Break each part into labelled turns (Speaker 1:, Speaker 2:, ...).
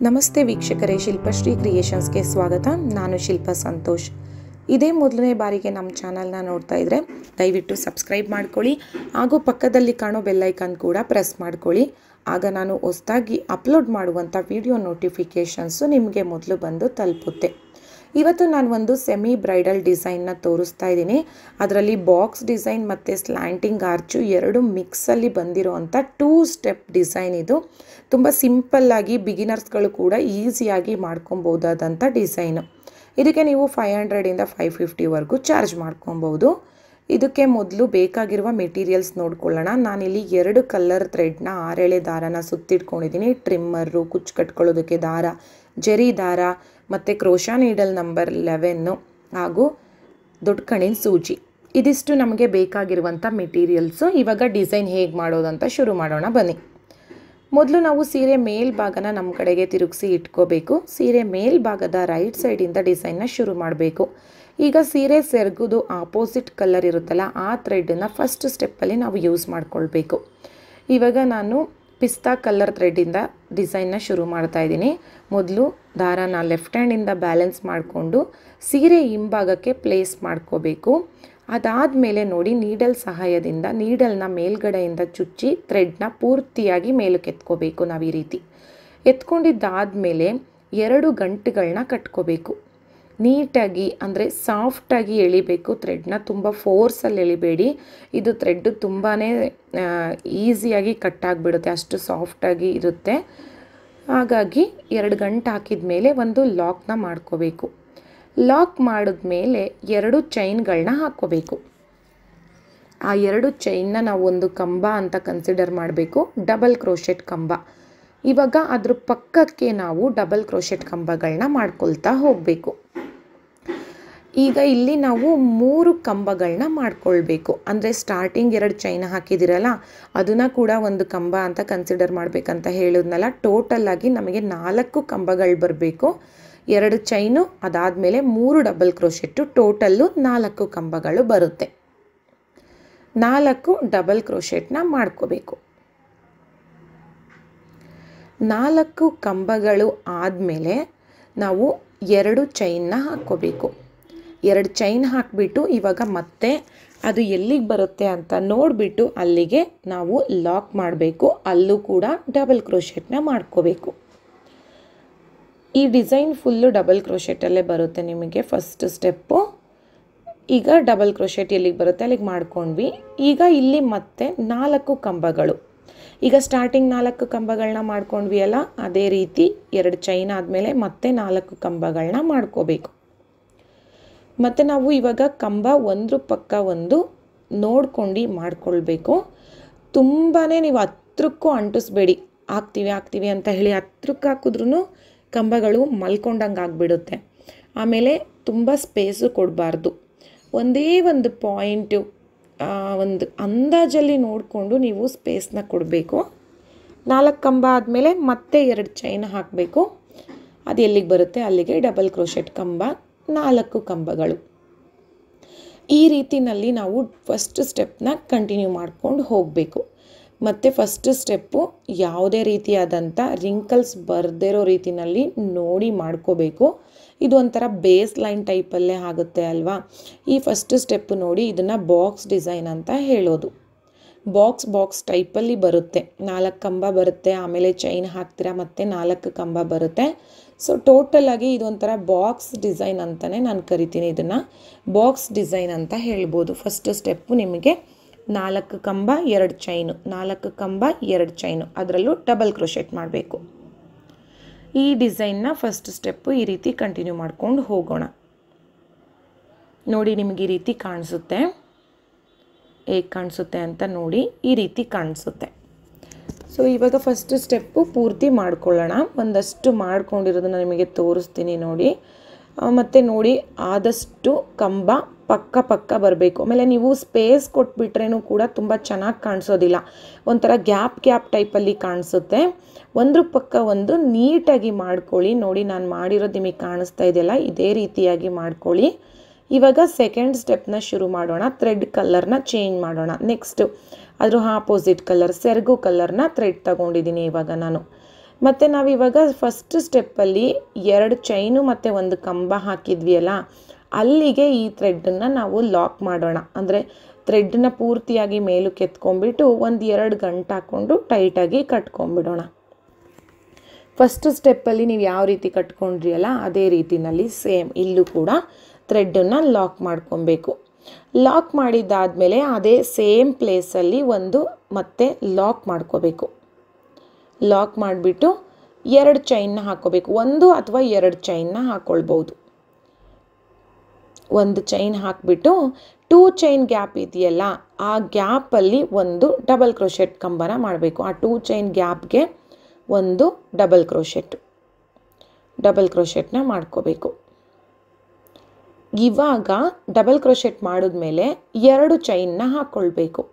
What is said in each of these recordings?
Speaker 1: ನಮಸ್ತೆ ವೀಕ್ಷಕರೇ, ಶಿಲ್ಪಶ್ರೀ ಕ್ರಿಯೇಷನ್ಸ್ಗೆ ಸ್ವಾಗತ. ನಾನು ಶಿಲ್ಪ ಸಂತೋಷ್. ಇದೇ ಮೊದಲನೇ ಬಾರಿಗೆ ನಮ್ಮ ಚಾನಲ್ನ ನೋಡ್ತಾ ಇದ್ದರೆ ದಯವಿಟ್ಟು ಸಬ್ಸ್ಕ್ರೈಬ್ ಮಾಡ್ಕೊಳ್ಳಿ ಹಾಗೂ ಪಕ್ಕದಲ್ಲಿ ಕಾಣೋ ಬೆಲ್ಲೈಕನ್ ಕೂಡ ಪ್ರೆಸ್ ಮಾಡ್ಕೊಳ್ಳಿ. ಆಗ ನಾನು ಹೊಸದಾಗಿ ಅಪ್ಲೋಡ್ ಮಾಡುವಂಥ ವಿಡಿಯೋ ನೋಟಿಫಿಕೇಷನ್ಸು ನಿಮಗೆ ಮೊದಲು ಬಂದು ತಲುಪುತ್ತೆ. ಇವತ್ತು ನಾನು ಒಂದು ಸೆಮಿ ಬ್ರೈಡಲ್ ಡಿಸೈನ್ನ ತೋರಿಸ್ತಾ ಇದ್ದೀನಿ. ಅದರಲ್ಲಿ ಬಾಕ್ಸ್ ಡಿಸೈನ್ ಮತ್ತು ಸ್ಲ್ಯಾಂಟಿಂಗ್ ಆರ್ಚು ಎರಡು ಮಿಕ್ಸಲ್ಲಿ ಬಂದಿರೋವಂಥ 2 ಸ್ಟೆಪ್ ಡಿಸೈನ್. ಇದು ತುಂಬ ಸಿಂಪಲ್ಲಾಗಿ ಬಿಗಿನರ್ಸ್ಗಳು ಕೂಡ ಈಸಿಯಾಗಿ ಮಾಡ್ಕೊಬೋದಾದಂಥ ಡಿಸೈನು. ಇದಕ್ಕೆ ನೀವು 500 550ವರೆಗೂ ಚಾರ್ಜ್ ಮಾಡ್ಕೊಬೋದು. ಇದಕ್ಕೆ ಮೊದಲು ಬೇಕಾಗಿರುವ ಮೆಟೀರಿಯಲ್ಸ್ ನೋಡ್ಕೊಳ್ಳೋಣ. ನಾನಿಲ್ಲಿ 2 ಕಲರ್ ಥ್ರೆಡ್ನ 6 ಎಳೆ ದಾರನ ಸುತ್ತಿಟ್ಕೊಂಡಿದ್ದೀನಿ. ಟ್ರಿಮ್ಮರು, ಕುಚ್ಚು ಕಟ್ಕೊಳ್ಳೋದಕ್ಕೆ ದಾರ, ಜರಿ ದಾರ ಮತ್ತು ಕ್ರೋಶಾ ನೀಡಲ್ ನಂಬರ್ 11 ಹಾಗೂ ದೊಡ್ಡ ಕಣ್ಣಿನ ಸೂಜಿ. ಇದಿಷ್ಟು ನಮಗೆ ಬೇಕಾಗಿರುವಂಥ ಮೆಟೀರಿಯಲ್ಸು. ಇವಾಗ ಡಿಸೈನ್ ಹೇಗೆ ಮಾಡೋದಂತ ಶುರು ಮಾಡೋಣ ಬನ್ನಿ. ಮೊದಲು ನಾವು ಸೀರೆ ಮೇಲ್ಭಾಗನ ನಮ್ಮ ಕಡೆಗೆ ತಿರುಗಿಸಿ ಇಟ್ಕೋಬೇಕು. ಸೀರೆ ಮೇಲ್ಭಾಗದ ರೈಟ್ ಸೈಡಿಂದ ಡಿಸೈನ್ನ ಶುರು ಮಾಡಬೇಕು. ಈಗ ಸೀರೆ ಸೆರಗುದು ಆಪೋಸಿಟ್ ಕಲರ್ ಇರುತ್ತಲ್ಲ, ಆ ಥ್ರೆಡನ್ನು ಫಸ್ಟ್ ಸ್ಟೆಪ್ಪಲ್ಲಿ ನಾವು ಯೂಸ್ ಮಾಡ್ಕೊಳ್ಬೇಕು. ಇವಾಗ ನಾನು ಪಿಸ್ತಾ ಕಲರ್ ಥ್ರೆಡ್ಡಿಂದ ಡಿಸೈನ್ನ ಶುರು ಮಾಡ್ತಾ ಇದ್ದೀನಿ. ಮೊದಲು ದಾರನ ಲೆಫ್ಟ್ ಹ್ಯಾಂಡಿಂದ ಬ್ಯಾಲೆನ್ಸ್ ಮಾಡಿಕೊಂಡು ಸೀರೆ ಹಿಂಭಾಗಕ್ಕೆ ಪ್ಲೇಸ್ ಮಾಡ್ಕೋಬೇಕು. ಅದಾದಮೇಲೆ ನೋಡಿ, ನೀಡಲ್ ಸಹಾಯದಿಂದ ನೀಡಲ್ನ ಮೇಲ್ಗಡೆಯಿಂದ ಚುಚ್ಚಿ ಥ್ರೆಡ್ನ ಪೂರ್ತಿಯಾಗಿ ಮೇಲಕ್ಕೆ ಎತ್ಕೋಬೇಕು. ನಾವು ಈ ರೀತಿ ಎತ್ಕೊಂಡಿದ್ದಾದಮೇಲೆ 2 ಗಂಟುಗಳನ್ನ ಕಟ್ಕೋಬೇಕು. ನೀಟಾಗಿ ಅಂದರೆ ಸಾಫ್ಟಾಗಿ ಎಳಿಬೇಕು ಥ್ರೆಡ್ನ. ತುಂಬ ಫೋರ್ಸಲ್ಲಿ ಎಳಿಬೇಡಿ. ಇದು ಥ್ರೆಡ್ಡು ತುಂಬಾ ಈಸಿಯಾಗಿ ಕಟ್ಟಾಗಿಬಿಡುತ್ತೆ, ಅಷ್ಟು ಸಾಫ್ಟಾಗಿ ಇರುತ್ತೆ. ಹಾಗಾಗಿ 2 ಗಂಟು ಹಾಕಿದ ಮೇಲೆ ಒಂದು ಲಾಕ್ನ ಮಾಡ್ಕೋಬೇಕು. ಲಾಕ್ ಮಾಡಿದ್ಮೇಲೆ 2 ಚೈನ್ಗಳನ್ನ ಹಾಕ್ಕೋಬೇಕು. ಆ 2 ಚೈನ್ನ ನಾವು ಒಂದು ಕಂಬ ಅಂತ ಕನ್ಸಿಡರ್ ಮಾಡಬೇಕು, ಡಬಲ್ ಕ್ರೋಶೆಟ್ ಕಂಬ. ಇವಾಗ ಅದ್ರ ಪಕ್ಕಕ್ಕೆ ನಾವು ಡಬಲ್ ಕ್ರೋಶೆಟ್ ಕಂಬಗಳನ್ನ ಮಾಡ್ಕೊಳ್ತಾ ಹೋಗಬೇಕು. ಈಗ ಇಲ್ಲಿ ನಾವು 3 ಕಂಬಗಳನ್ನ ಮಾಡ್ಕೊಳ್ಬೇಕು. ಅಂದರೆ ಸ್ಟಾರ್ಟಿಂಗ್ 2 ಚೈನ್ ಹಾಕಿದಿರಲ್ಲ, ಅದನ್ನು ಕೂಡ ಒಂದು ಕಂಬ ಅಂತ ಕನ್ಸಿಡರ್ ಮಾಡಬೇಕಂತ ಹೇಳಿದ್ನಲ್ಲ. ಟೋಟಲಾಗಿ ನಮಗೆ 4 ಕಂಬಗಳು ಬರಬೇಕು. 2 ಚೈನು, ಅದಾದಮೇಲೆ 3 ಡಬಲ್ ಕ್ರೋಶೆಟ್ಟು, ಟೋಟಲ್ಲು 4 ಕಂಬಗಳು ಬರುತ್ತೆ. 4 ಡಬಲ್ ಕ್ರೋಶೆಟ್ನ ಮಾಡ್ಕೋಬೇಕು. 4 ಕಂಬಗಳು ಆದಮೇಲೆ ನಾವು 2 ಚೈನ್ನ ಹಾಕ್ಕೋಬೇಕು. 2 ಚೈನ್ ಹಾಕಿಬಿಟ್ಟು ಇವಾಗ ಮತ್ತೆ ಅದು ಎಲ್ಲಿಗೆ ಬರುತ್ತೆ ಅಂತ ನೋಡಿಬಿಟ್ಟು ಅಲ್ಲಿಗೆ ನಾವು ಲಾಕ್ ಮಾಡಬೇಕು. ಅಲ್ಲೂ ಕೂಡ ಡಬಲ್ ಕ್ರೋಶೆಟ್ನ ಮಾಡ್ಕೋಬೇಕು. ಈ ಡಿಸೈನ್ ಫುಲ್ಲು ಡಬಲ್ ಕ್ರೋಶೆಟಲ್ಲೇ ಬರುತ್ತೆ ನಿಮಗೆ ಫಸ್ಟ್ ಸ್ಟೆಪ್ಪು. ಈಗ ಡಬಲ್ ಕ್ರೋಶೆಟ್ ಎಲ್ಲಿಗೆ ಬರುತ್ತೆ ಅಲ್ಲಿಗೆ ಮಾಡ್ಕೊಂಡ್ವಿ. ಈಗ ಇಲ್ಲಿ ಮತ್ತೆ 4 ಕಂಬಗಳು. ಈಗ ಸ್ಟಾರ್ಟಿಂಗ್ 4 ಕಂಬಗಳನ್ನ ಮಾಡ್ಕೊಂಡ್ವಿ ಅಲ್ಲ, ಅದೇ ರೀತಿ 2 ಚೈನ್ ಆದಮೇಲೆ ಮತ್ತೆ 4 ಕಂಬಗಳನ್ನ ಮಾಡ್ಕೋಬೇಕು. ಮತ್ತು ನಾವು ಇವಾಗ ಕಂಬ ಒಂದ್ರ ಪಕ್ಕ ಒಂದು ನೋಡ್ಕೊಂಡು ಮಾಡ್ಕೊಳ್ಬೇಕು. ತುಂಬಾ ನೀವು ಹತ್ರಕ್ಕೂ ಅಂಟಿಸ್ಬೇಡಿ. ಹಾಕ್ತೀವಿ ಅಂತ ಹೇಳಿ ಹತ್ರಕ್ಕೆ ಹಾಕಿದ್ರೂ ಕಂಬಗಳು ಮಲ್ಕೊಂಡಂಗೆ ಆಗಿಬಿಡುತ್ತೆ. ಆಮೇಲೆ ತುಂಬ ಸ್ಪೇಸು ಕೊಡಬಾರ್ದು. ಒಂದೇ ಒಂದು ಪಾಯಿಂಟು, ಒಂದು ಅಂದಾಜಲ್ಲಿ ನೋಡಿಕೊಂಡು ನೀವು ಸ್ಪೇಸ್ನ ಕೊಡಬೇಕು. 4 ಕಂಬ ಆದಮೇಲೆ ಮತ್ತೆ 2 ಚೈನ್ ಹಾಕಬೇಕು. ಅದು ಎಲ್ಲಿಗೆ ಬರುತ್ತೆ ಅಲ್ಲಿಗೆ ಡಬಲ್ ಕ್ರೋಶೆಟ್ ಕಂಬ, 4 ಕಂಬಗಳು. ಈ ರೀತಿಯಲ್ಲಿ ನಾವು ಫಸ್ಟ್ ಸ್ಟೆಪ್ನ ಕಂಟಿನ್ಯೂ ಮಾಡ್ಕೊಂಡು ಹೋಗಬೇಕು. ಮತ್ತು ಫಸ್ಟ್ ಸ್ಟೆಪ್ಪು ಯಾವುದೇ ರೀತಿಯಾದಂಥ ರಿಂಕಲ್ಸ್ ಬರದಿರೋ ರೀತಿಯಲ್ಲಿ ನೋಡಿ ಮಾಡ್ಕೋಬೇಕು. ಇದು ಒಂಥರ ಬೇಸ್ ಲೈನ್ ಟೈಪಲ್ಲೇ ಆಗುತ್ತೆ ಅಲ್ವಾ. ಈ ಫಸ್ಟ್ ಸ್ಟೆಪ್ಪು ನೋಡಿ, ಇದನ್ನು ಬಾಕ್ಸ್ ಡಿಸೈನ್ ಅಂತ ಹೇಳೋದು. ಬಾಕ್ಸ್ ಟೈಪಲ್ಲಿ ಬರುತ್ತೆ. 4 ಕಂಬ ಬರುತ್ತೆ, ಆಮೇಲೆ ಚೈನ್ ಹಾಕ್ತೀರಾ, ಮತ್ತು 4 ಕಂಬ ಬರುತ್ತೆ. ಸೊ ಟೋಟಲಾಗಿ ಇದೊಂಥರ ಬಾಕ್ಸ್ ಡಿಸೈನ್ ಅಂತಲೇ ನಾನು ಕರಿತೀನಿ. ಇದನ್ನು ಬಾಕ್ಸ್ ಡಿಸೈನ್ ಅಂತ ಹೇಳ್ಬೋದು. ಫಸ್ಟ್ ಸ್ಟೆಪ್ಪು ನಿಮಗೆ 4 ಕಂಬ 2 ಚೈನು, 4 ಕಂಬ 2 ಚೈನು, ಅದರಲ್ಲೂ ಡಬಲ್ ಕ್ರೋಶೆಟ್ ಮಾಡಬೇಕು. ಈ ಡಿಸೈನ್ನ ಫಸ್ಟ್ ಸ್ಟೆಪ್ಪು ಈ ರೀತಿ ಕಂಟಿನ್ಯೂ ಮಾಡ್ಕೊಂಡು ಹೋಗೋಣ. ನೋಡಿ, ನಿಮಗೆ ಈ ರೀತಿ ಕಾಣಿಸುತ್ತೆ. ಹೇಗೆ ಕಾಣಿಸುತ್ತೆ ಅಂತ ನೋಡಿ, ಈ ರೀತಿ ಕಾಣಿಸುತ್ತೆ. ಸೊ ಇವಾಗ ಫಸ್ಟ್ ಸ್ಟೆಪ್ಪು ಪೂರ್ತಿ ಮಾಡ್ಕೊಳ್ಳೋಣ. ಒಂದಷ್ಟು ಮಾಡ್ಕೊಂಡಿರೋದನ್ನು ನಿಮಗೆ ತೋರಿಸ್ತೀನಿ ನೋಡಿ. ಮತ್ತು ನೋಡಿ, ಆದಷ್ಟು ಕಂಬ ಪಕ್ಕ ಬರಬೇಕು. ಆಮೇಲೆ ನೀವು ಸ್ಪೇಸ್ ಕೊಟ್ಬಿಟ್ರೇನೂ ಕೂಡ ತುಂಬ ಚೆನ್ನಾಗಿ ಕಾಣಿಸೋದಿಲ್ಲ, ಒಂಥರ ಗ್ಯಾಪ್ ಟೈಪಲ್ಲಿ ಕಾಣಿಸುತ್ತೆ. ಒಂದ್ರ ಪಕ್ಕ ಒಂದು ನೀಟಾಗಿ ಮಾಡ್ಕೊಳ್ಳಿ. ನೋಡಿ, ನಾನು ಮಾಡಿರೋದು ನಿಮಗೆ ಕಾಣಿಸ್ತಾ ಇದೆಯಲ್ಲ, ಇದೇ ರೀತಿಯಾಗಿ ಮಾಡ್ಕೊಳ್ಳಿ. ಇವಾಗ ಸೆಕೆಂಡ್ ಸ್ಟೆಪ್ನ ಶುರು ಮಾಡೋಣ. ಥ್ರೆಡ್ ಕಲರ್ನ ಚೇಂಜ್ ಮಾಡೋಣ. ನೆಕ್ಸ್ಟು ಅದ್ರ ಆಪೋಸಿಟ್ ಕಲರ್ ಸೆರಗು ಕಲರ್ನ ಥ್ರೆಡ್ ತಗೊಂಡಿದ್ದೀನಿ. ಇವಾಗ ನಾನು ಮತ್ತು ನಾವಿವಾಗ ಫಸ್ಟ್ ಸ್ಟೆಪ್ಪಲ್ಲಿ 2 ಚೈನು ಮತ್ತು ಒಂದು ಕಂಬ ಹಾಕಿದ್ವಿಯಲ್ಲ, ಅಲ್ಲಿಗೆ ಈ ಥ್ರೆಡ್ಡನ್ನು ನಾವು ಲಾಕ್ ಮಾಡೋಣ. ಅಂದರೆ ಥ್ರೆಡ್ಡನ್ನ ಪೂರ್ತಿಯಾಗಿ ಮೇಲಕ್ಕೆ ಎತ್ಕೊಂಡ್ಬಿಟ್ಟು ಒಂದು 2 ಗಂಟು ಹಾಕ್ಕೊಂಡು ಟೈಟಾಗಿ ಕಟ್ಕೊಂಡ್ಬಿಡೋಣ. ಫಸ್ಟ್ ಸ್ಟೆಪ್ಪಲ್ಲಿ ನೀವು ಯಾವ ರೀತಿ ಕಟ್ಕೊಂಡ್ರಿ ಅಲ್ಲ ಅದೇ ರೀತಿಯಲ್ಲಿ ಸೇಮ್ ಇಲ್ಲೂ ಕೂಡ ಥ್ರೆಡ್ಡನ್ನು ಲಾಕ್ ಮಾಡ್ಕೊಬೇಕು. ಲಾಕ್ ಮಾಡಿದ್ದಾದಮೇಲೆ ಅದೇ ಸೇಮ್ ಪ್ಲೇಸಲ್ಲಿ ಒಂದು ಮತ್ತೆ ಲಾಕ್ ಮಾಡ್ಕೋಬೇಕು. ಲಾಕ್ ಮಾಡಿಬಿಟ್ಟು 2 ಚೈನ್ನ ಹಾಕ್ಕೋಬೇಕು. 1 ಅಥವಾ 2 ಚೈನ್ನ ಹಾಕ್ಕೊಳ್ಬೋದು. 1 ಚೈನ್ ಹಾಕಿಬಿಟ್ಟು 2 ಚೈನ್ ಗ್ಯಾಪ್ ಇದೆಯಲ್ಲ, ಆ ಗ್ಯಾಪಲ್ಲಿ ಒಂದು ಡಬಲ್ ಕ್ರೋಶೆಟ್ ಕಂಬನ ಮಾಡಬೇಕು. ಆ 2 ಚೈನ್ ಗ್ಯಾಪ್ಗೆ ಒಂದು ಡಬಲ್ ಕ್ರೋಶೆಟ್ನ ಮಾಡ್ಕೋಬೇಕು. ಇವಾಗ ಡಬಲ್ ಕ್ರೋಶೆಟ್ ಮಾಡಿದ್ಮೇಲೆ 2 ಚೈನ್ನ ಹಾಕ್ಕೊಳ್ಬೇಕು.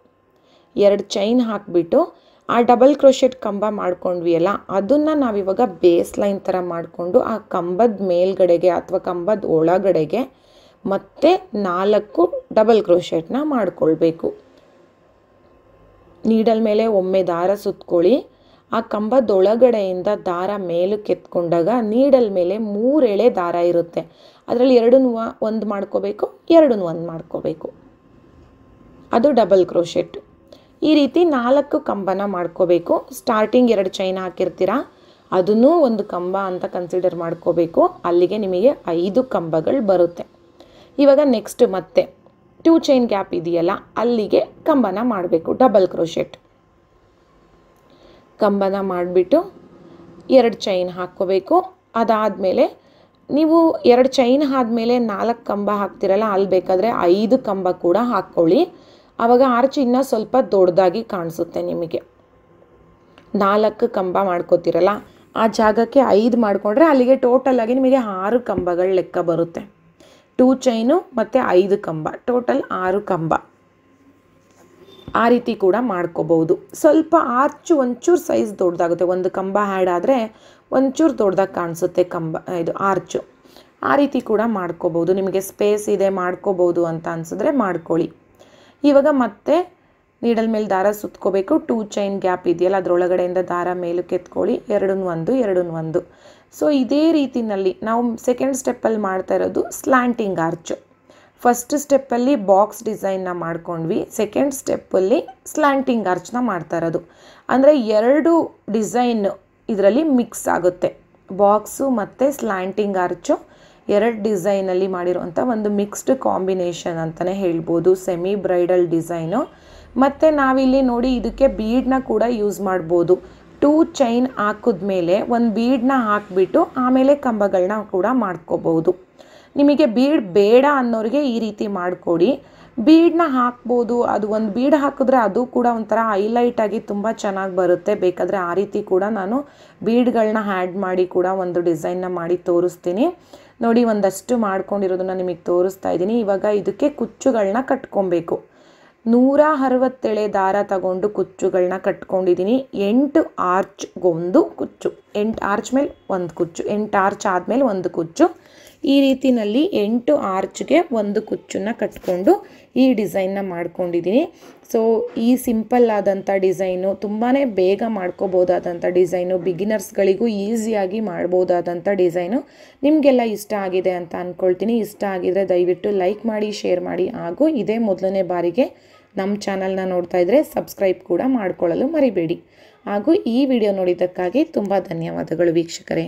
Speaker 1: 2 ಚೈನ್ ಹಾಕಿಬಿಟ್ಟು ಆ ಡಬಲ್ ಕ್ರೋಶೆಟ್ ಕಂಬ ಮಾಡ್ಕೊಂಡ್ವಿ ಅಲ್ಲ, ಅದನ್ನು ನಾವಿವಾಗ ಬೇಸ್ ಲೈನ್ ಥರ ಮಾಡಿಕೊಂಡು ಆ ಕಂಬದ ಮೇಲ್ಗಡೆಗೆ ಅಥವಾ ಕಂಬದ ಒಳಗಡೆಗೆ ಮತ್ತೆ 4 ಡಬಲ್ ಕ್ರೋಶೆಟ್ನ ಮಾಡ್ಕೊಳ್ಬೇಕು. ನೀಡಲ್ ಮೇಲೆ ಒಮ್ಮೆ ದಾರ ಸುತ್ಕೊಳ್ಳಿ. ಆ ಕಂಬದೊಳಗಡೆಯಿಂದ ದಾರ ಮೇಲಕ್ಕೆ ಎತ್ಕೊಂಡಾಗ ನೀಡಲ್ ಮೇಲೆ 3 ಎಳೆ ದಾರ ಇರುತ್ತೆ. ಅದರಲ್ಲಿ 2 ಒಂದು ಮಾಡ್ಕೋಬೇಕು, 2 ಒಂದು ಮಾಡ್ಕೋಬೇಕು. ಅದು ಡಬಲ್ ಕ್ರೋಶೆಟ್. ಈ ರೀತಿ 4 ಕಂಬನ ಮಾಡ್ಕೋಬೇಕು. ಸ್ಟಾರ್ಟಿಂಗ್ 2 ಚೈನ್ ಹಾಕಿರ್ತೀರ, ಅದನ್ನೂ ಒಂದು ಕಂಬ ಅಂತ ಕನ್ಸಿಡರ್ ಮಾಡ್ಕೋಬೇಕು. ಅಲ್ಲಿಗೆ ನಿಮಗೆ 5 ಕಂಬಗಳು ಬರುತ್ತೆ. ಇವಾಗ ನೆಕ್ಸ್ಟ್ ಮತ್ತೆ 2 ಚೈನ್ ಗ್ಯಾಪ್ ಇದೆಯಲ್ಲ, ಅಲ್ಲಿಗೆ ಕಂಬನ ಮಾಡಬೇಕು. ಡಬಲ್ ಕ್ರೋಶೆಟ್ ಕಂಬನ ಮಾಡಿಬಿಟ್ಟು 2 ಚೈನ್ ಹಾಕ್ಕೋಬೇಕು. ಅದಾದಮೇಲೆ ನೀವು 2 ಚೈನ್ ಆದಮೇಲೆ 4 ಕಂಬ ಹಾಕ್ತಿರಲ್ಲ, ಅಲ್ಲಿ ಬೇಕಾದರೆ 5 ಕಂಬ ಕೂಡ ಹಾಕ್ಕೊಳ್ಳಿ. ಆವಾಗ ಆರ್ಚ್ ಇನ್ನೂ ಸ್ವಲ್ಪ ದೊಡ್ಡದಾಗಿ ಕಾಣಿಸುತ್ತೆ ನಿಮಗೆ. 4 ಕಂಬ ಮಾಡ್ಕೋತಿರಲ್ಲ, ಆ ಜಾಗಕ್ಕೆ 5 ಮಾಡಿಕೊಂಡ್ರೆ ಅಲ್ಲಿಗೆ ಟೋಟಲಾಗಿ ನಿಮಗೆ 6 ಕಂಬಗಳ ಲೆಕ್ಕ ಬರುತ್ತೆ. 2 ಚೈನು ಮತ್ತು 5 ಕಂಬ, ಟೋಟಲ್ 6 ಕಂಬ. ಆ ರೀತಿ ಕೂಡ ಮಾಡ್ಕೋಬಹುದು. ಸ್ವಲ್ಪ ಆರ್ಚ್ ಒಂಚೂರು ಸೈಜ್ ದೊಡ್ಡದಾಗುತ್ತೆ. ಒಂದು ಕಂಬ ಆ್ಯಡ್ ಆದರೆ ಒಂಚೂರು ದೊಡ್ಡದಾಗಿ ಕಾಣಿಸುತ್ತೆ ಇದು ಆರ್ಚು. ಆ ರೀತಿ ಕೂಡ ಮಾಡ್ಕೋಬಹುದು. ನಿಮಗೆ ಸ್ಪೇಸ್ ಇದೆ ಮಾಡ್ಕೋಬಹುದು ಅಂತ ಅನಿಸಿದ್ರೆ ಮಾಡ್ಕೊಳ್ಳಿ. ಇವಾಗ ಮತ್ತೆ ನೀಡಲ್ ಮೇಲೆ ದಾರ ಸುತ್ಕೋಬೇಕು. 2 ಚೈನ್ ಗ್ಯಾಪ್ ಇದೆಯಲ್ಲ, ಅದರೊಳಗಡೆಯಿಂದ ದಾರ ಮೇಲಕ್ಕೆ ಎತ್ಕೊಳ್ಳಿ. 2 ಒಂದು. ಸೊ ಇದೇ ರೀತಿಯಲ್ಲಿ ನಾವು ಸೆಕೆಂಡ್ ಸ್ಟೆಪ್ಪಲ್ಲಿ ಮಾಡ್ತಾ ಇರೋದು ಸ್ಲ್ಯಾಂಟಿಂಗ್ ಆರ್ಚ್. ಫಸ್ಟ್ ಸ್ಟೆಪ್ಪಲ್ಲಿ ಬಾಕ್ಸ್ ಡಿಸೈನ್ನ ಮಾಡ್ಕೊಂಡ್ವಿ, ಸೆಕೆಂಡ್ ಸ್ಟೆಪ್ಪಲ್ಲಿ ಸ್ಲ್ಯಾಂಟಿಂಗ್ ಆರ್ಚ್ನ ಮಾಡ್ತಾ ಇರೋದು. ಅಂದರೆ 2 ಡಿಸೈನ್ ಇದರಲ್ಲಿ ಮಿಕ್ಸ್ ಆಗುತ್ತೆ. ಬಾಕ್ಸು ಮತ್ತು ಸ್ಲ್ಯಾಂಟಿಂಗ್ ಆರ್ಚು 2 ಡಿಸೈನಲ್ಲಿ ಮಾಡಿರುವಂಥ ಒಂದು ಮಿಕ್ಸ್ಡ್ ಕಾಂಬಿನೇಷನ್ ಅಂತಲೇ ಹೇಳ್ಬೋದು. Semi bridal design. ಮತ್ತು ನಾವಿಲ್ಲಿ ನೋಡಿ ಇದಕ್ಕೆ ಬೀಡನ್ನ ಕೂಡ ಯೂಸ್ ಮಾಡ್ಬೋದು. 2 ಚೈನ್ ಹಾಕಿದ್ಮೇಲೆ ಒಂದು ಬೀಡನ್ನ ಹಾಕಿಬಿಟ್ಟು ಆಮೇಲೆ ಕಂಬಗಳನ್ನ ಕೂಡ ಮಾಡ್ಕೋಬಹುದು. ನಿಮಗೆ ಬೀಡ್ ಬೇಡ ಅನ್ನೋರಿಗೆ ಈ ರೀತಿ ಮಾಡಿಕೊಡಿ. ಬೀಡನ್ನ ಹಾಕ್ಬೋದು. ಅದು ಒಂದು ಬೀಡ್ ಹಾಕಿದ್ರೆ ಅದು ಕೂಡ ಒಂಥರ ಹೈಲೈಟಾಗಿ ತುಂಬ ಚೆನ್ನಾಗಿ ಬರುತ್ತೆ. ಬೇಕಾದರೆ ಆ ರೀತಿ ಕೂಡ ನಾನು ಬೀಡ್ಗಳನ್ನ ಆ್ಯಡ್ ಮಾಡಿ ಕೂಡ ಒಂದು ಡಿಸೈನ್ನ ಮಾಡಿ ತೋರಿಸ್ತೀನಿ. ನೋಡಿ, ಒಂದಷ್ಟು ಮಾಡ್ಕೊಂಡಿರೋದನ್ನ ನಿಮಗೆ ತೋರಿಸ್ತಾ ಇದ್ದೀನಿ. ಇವಾಗ ಇದಕ್ಕೆ ಕುಚ್ಚುಗಳನ್ನ ಕಟ್ಕೊಬೇಕು. 160 ಎಳೆ ದಾರ ತಗೊಂಡು ಕುಚ್ಚುಗಳನ್ನ ಕಟ್ಕೊಂಡಿದ್ದೀನಿ. 8 ಆರ್ಚ್ಗೊಂದು ಕುಚ್ಚು, 8 ಆರ್ಚ್ ಮೇಲೆ ಒಂದು ಕುಚ್ಚು, 8 ಆರ್ಚ್ ಆದಮೇಲೆ ಒಂದು ಕುಚ್ಚು. ಈ ರೀತಿಯಲ್ಲಿ 8 ಆರ್ಚ್ಗೆ ಒಂದು ಕುಚ್ಚನ್ನು ಕಟ್ಕೊಂಡು ಈ ಡಿಸೈನ್ನ ಮಾಡ್ಕೊಂಡಿದ್ದೀನಿ. ಸೊ ಈ ಸಿಂಪಲ್ ಆದಂಥ ಡಿಸೈನು, ತುಂಬಾ ಬೇಗ ಮಾಡ್ಕೋಬೋದಾದಂಥ ಡಿಸೈನು, ಬಿಗಿನರ್ಸ್ಗಳಿಗೂ ಈಸಿಯಾಗಿ ಮಾಡ್ಬೋದಾದಂಥ ಡಿಸೈನು ನಿಮಗೆಲ್ಲ ಇಷ್ಟ ಆಗಿದೆ ಅಂತ ಅಂದ್ಕೊಳ್ತೀನಿ. ಇಷ್ಟ ಆಗಿದರೆ ದಯವಿಟ್ಟು ಲೈಕ್ ಮಾಡಿ, ಶೇರ್ ಮಾಡಿ, ಹಾಗೂ ಇದೇ ಮೊದಲನೇ ಬಾರಿಗೆ ನಮ್ಮ ಚಾನಲ್ನ ನೋಡ್ತಾ ಇದ್ದರೆ ಸಬ್ಸ್ಕ್ರೈಬ್ ಕೂಡ ಮಾಡ್ಕೊಳ್ಳಲು ಮರಿಬೇಡಿ. ಹಾಗೂ ಈ ವಿಡಿಯೋ ನೋಡಿದ್ದಕ್ಕಾಗಿ ತುಂಬ ಧನ್ಯವಾದಗಳು ವೀಕ್ಷಕರೇ.